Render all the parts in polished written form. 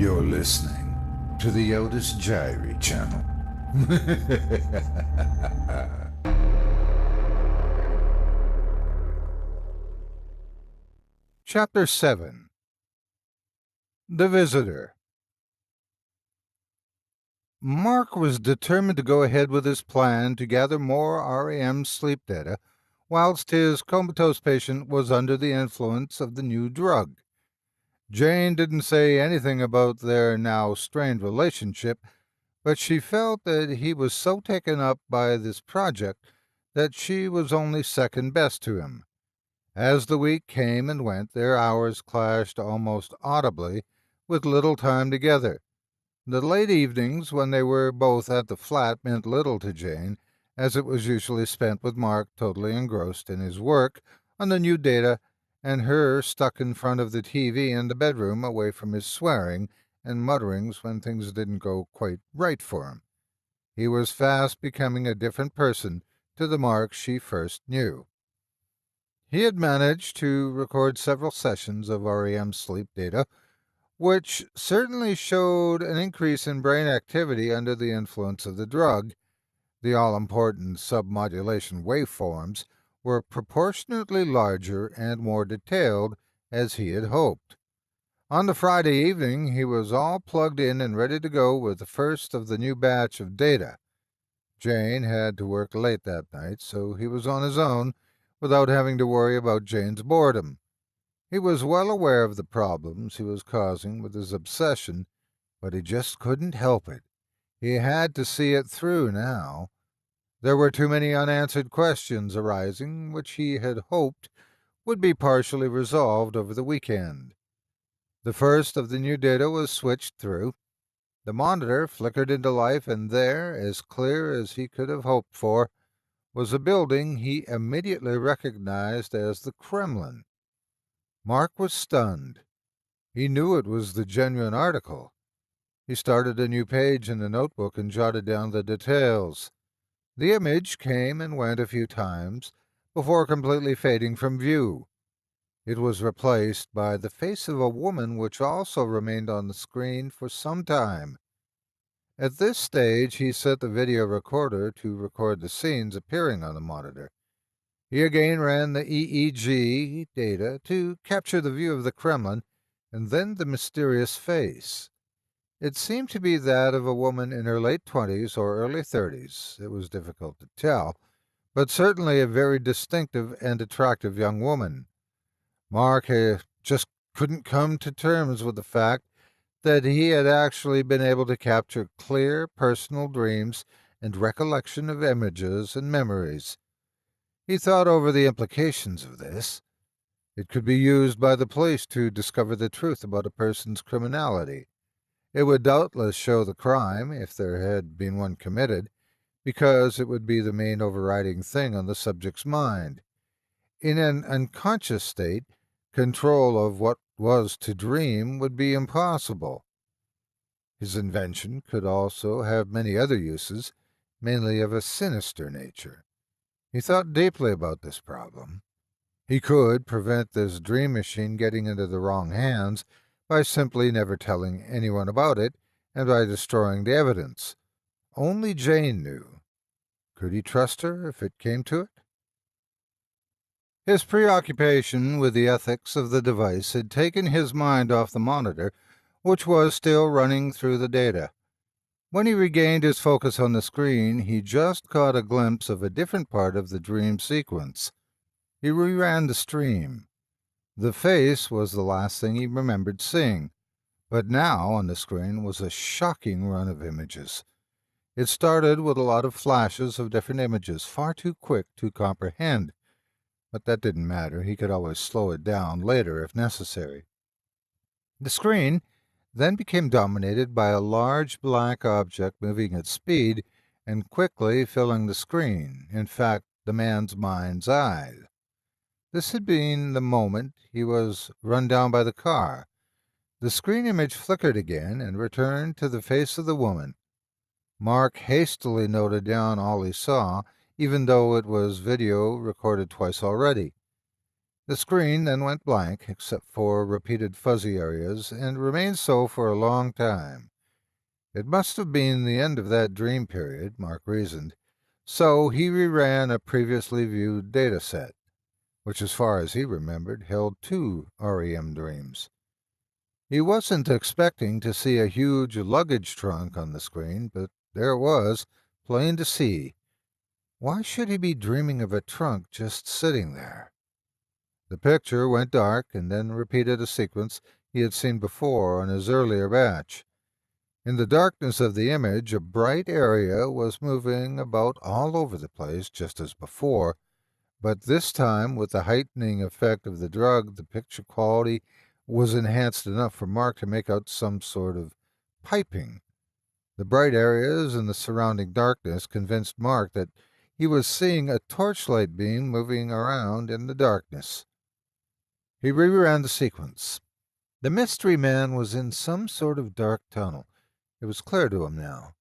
You're listening to the Otis Jiry channel. Chapter 7 The Visitor. Mark was determined to go ahead with his plan to gather more REM sleep data, whilst his comatose patient was under the influence of the new drug. Jane didn't say anything about their now strained relationship, but she felt that he was so taken up by this project that she was only second best to him. As the week came and went, their hours clashed almost audibly, with little time together. The late evenings, when they were both at the flat, meant little to Jane, as it was usually spent with Mark totally engrossed in his work on the new data, and her stuck in front of the TV in the bedroom, away from his swearing and mutterings when things didn't go quite right for him. He was fast becoming a different person to the Mark she first knew. He had managed to record several sessions of REM sleep data, which certainly showed an increase in brain activity under the influence of the drug. The all-important submodulation waveforms were proportionately larger and more detailed, as he had hoped. On the Friday evening, he was all plugged in and ready to go with the first of the new batch of data. Jane had to work late that night, so he was on his own, without having to worry about Jane's boredom. He was well aware of the problems he was causing with his obsession, but he just couldn't help it. He had to see it through now. There were too many unanswered questions arising, which he had hoped would be partially resolved over the weekend. The first of the new data was switched through. The monitor flickered into life, and there, as clear as he could have hoped for, was a building he immediately recognized as the Kremlin. Mark was stunned. He knew it was the genuine article. He started a new page in the notebook and jotted down the details. The image came and went a few times before completely fading from view. It was replaced by the face of a woman, which also remained on the screen for some time. At this stage, he set the video recorder to record the scenes appearing on the monitor. He again ran the EEG data to capture the view of the Kremlin, and then the mysterious face. It seemed to be that of a woman in her late 20s or early 30s. It was difficult to tell, but certainly a very distinctive and attractive young woman. Mark just couldn't come to terms with the fact that he had actually been able to capture clear personal dreams and recollection of images and memories. He thought over the implications of this. It could be used by the police to discover the truth about a person's criminality. It would doubtless show the crime, if there had been one committed, because it would be the main overriding thing on the subject's mind. In an unconscious state, control of what was to dream would be impossible. His invention could also have many other uses, mainly of a sinister nature. He thought deeply about this problem. He could prevent this dream machine getting into the wrong hands by simply never telling anyone about it and by destroying the evidence. Only Jane knew. Could he trust her if it came to it? His preoccupation with the ethics of the device had taken his mind off the monitor, which was still running through the data. When he regained his focus on the screen, he just caught a glimpse of a different part of the dream sequence. He reran the stream. The face was the last thing he remembered seeing, but now on the screen was a shocking run of images. It started with a lot of flashes of different images, far too quick to comprehend, but that didn't matter. He could always slow it down later if necessary. The screen then became dominated by a large black object moving at speed and quickly filling the screen, in fact, the man's mind's eye. This had been the moment he was run down by the car. The screen image flickered again and returned to the face of the woman. Mark hastily noted down all he saw, even though it was video recorded twice already. The screen then went blank, except for repeated fuzzy areas, and remained so for a long time. It must have been the end of that dream period, Mark reasoned, so he reran a previously viewed data set, which as far as he remembered held 2 REM dreams. He wasn't expecting to see a huge luggage trunk on the screen, but there it was, plain to see. Why should he be dreaming of a trunk just sitting there? The picture went dark and then repeated a sequence he had seen before on his earlier batch. In the darkness of the image, a bright area was moving about all over the place just as before, but this time, with the heightening effect of the drug, the picture quality was enhanced enough for Mark to make out some sort of piping. The bright areas and the surrounding darkness convinced Mark that he was seeing a torchlight beam moving around in the darkness. He reran the sequence. The mystery man was in some sort of dark tunnel. It was clear to him now.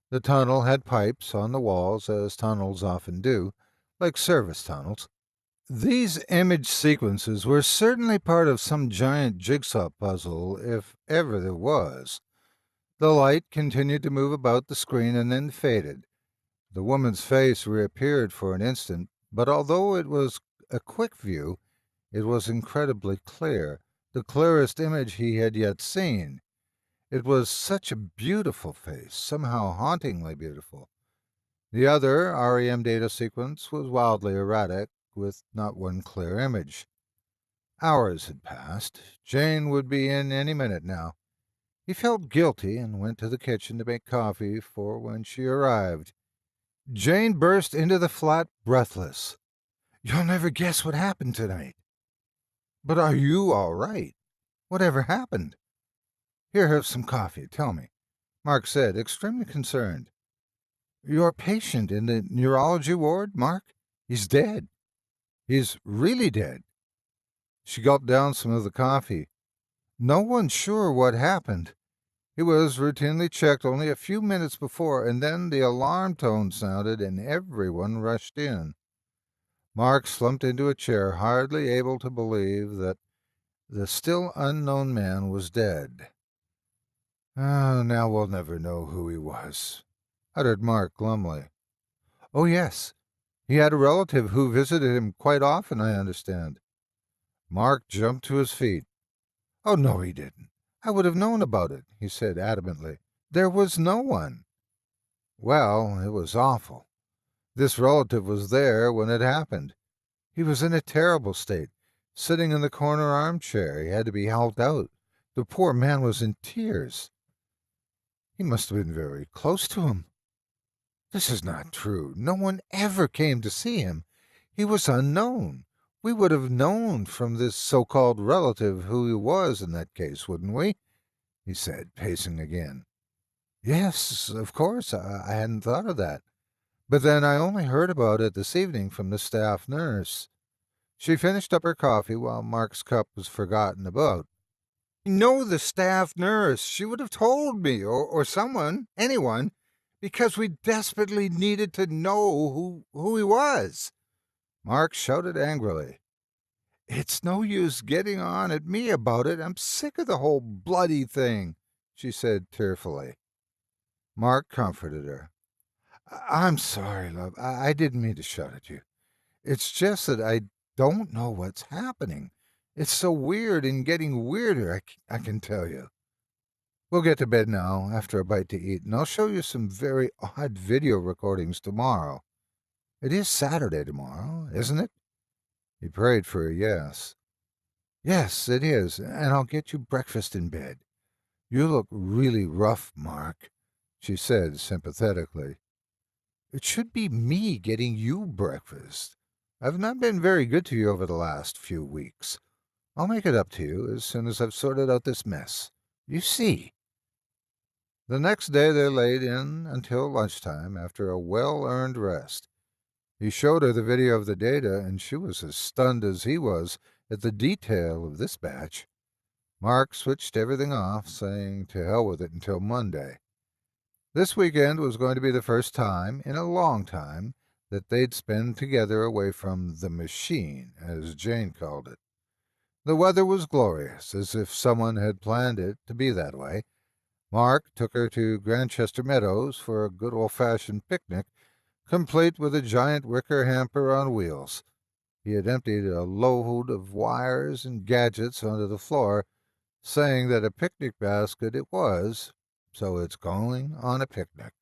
The tunnel had pipes on the walls, as tunnels often do, like service tunnels. These image sequences were certainly part of some giant jigsaw puzzle, if ever there was. The light continued to move about the screen and then faded. The woman's face reappeared for an instant, but although it was a quick view, it was incredibly clear, the clearest image he had yet seen. It was such a beautiful face, somehow hauntingly beautiful. The other REM data sequence was wildly erratic, with not one clear image. Hours had passed. Jane would be in any minute now. He felt guilty and went to the kitchen to make coffee for when she arrived. Jane burst into the flat, breathless. "You'll never guess what happened tonight." "But are you all right? Whatever happened?" "Here, have some coffee. Tell me," Mark said, extremely concerned. "Your patient in the neurology ward, Mark? He's dead. He's really dead." She gulped down some of the coffee. "No one's sure what happened. He was routinely checked only a few minutes before, and then the alarm tone sounded and everyone rushed in." Mark slumped into a chair, hardly able to believe that the still unknown man was dead. "Oh, now we'll never know who he was," uttered Mark glumly. "Oh, yes. He had a relative who visited him quite often, I understand." Mark jumped to his feet. "Oh, no, he didn't. I would have known about it," he said adamantly. "There was no one." "Well, it was awful. This relative was there when it happened. He was in a terrible state, sitting in the corner armchair. He had to be helped out. The poor man was in tears." "He must have been very close to him." "This is not true. No one ever came to see him. He was unknown. We would have known from this so-called relative who he was in that case, wouldn't we?" he said, pacing again. "Yes, of course. I hadn't thought of that. But then I only heard about it this evening from the staff nurse." She finished up her coffee while Mark's cup was forgotten about. "I know the staff nurse. She would have told me, or someone, anyone, because we desperately needed to know who he was." Mark shouted angrily. "It's no use getting on at me about it. I'm sick of the whole bloody thing," she said tearfully. Mark comforted her. "I'm sorry, love. I didn't mean to shout at you. It's just that I don't know what's happening. It's so weird and getting weirder, I can tell you. We'll get to bed now after a bite to eat, and I'll show you some very odd video recordings tomorrow. It is Saturday tomorrow, isn't it?" He prayed for a yes. "Yes, it is, and I'll get you breakfast in bed. You look really rough, Mark," she said sympathetically. "It should be me getting you breakfast. I've not been very good to you over the last few weeks. I'll make it up to you as soon as I've sorted out this mess. You see." The next day they laid in until lunchtime after a well-earned rest. He showed her the video of the data, and she was as stunned as he was at the detail of this batch. Mark switched everything off, saying to hell with it until Monday. This weekend was going to be the first time, in a long time, that they'd spend together away from the machine, as Jane called it. The weather was glorious, as if someone had planned it to be that way. Mark took her to Grantchester Meadows for a good old-fashioned picnic, complete with a giant wicker hamper on wheels. He had emptied a load of wires and gadgets onto the floor, saying that a picnic basket it was, so it's going on a picnic.